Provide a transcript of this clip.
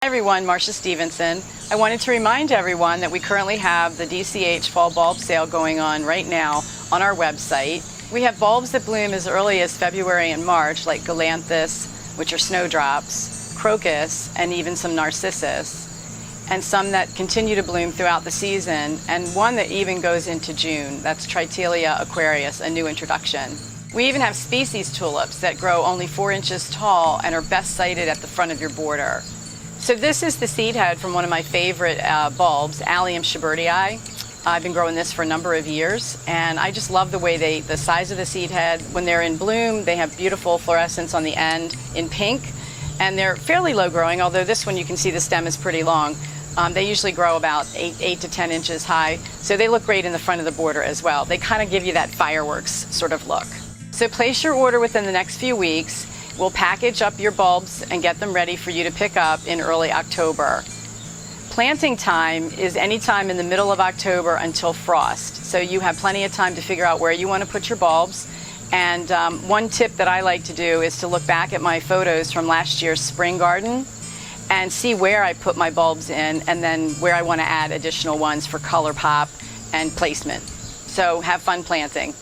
everyone, Marcia Stevenson. I wanted to remind everyone that we currently have the DCH fall bulb sale going on right now on our website. We have bulbs that bloom as early as February and March, like Galanthus, which are snowdrops, Crocus, and even some Narcissus, and some that continue to bloom throughout the season, and one that even goes into June. That's Tritetelia aquarius, a new introduction. We even have species tulips that grow only 4 inches tall and are best sited at the front of your border. So this is the seed head from one of my favorite bulbs, Allium Chabertii. I've been growing this for a number of years, and I just love the way the size of the seed head. When they're in bloom, they have beautiful fluorescence on the end in pink, and they're fairly low growing, although this one you can see the stem is pretty long. They usually grow about 8 to 10 inches high, so they look great in the front of the border as well. They kind of give you that fireworks sort of look. So place your order within the next few weeks. We'll package up your bulbs and get them ready for you to pick up in early October. Planting time is any time in the middle of October until frost, so you have plenty of time to figure out where you want to put your bulbs. And one tip that I like to do is to look back at my photos from last year's spring garden and see where I put my bulbs in, and then where I want to add additional ones for color pop and placement. So have fun planting.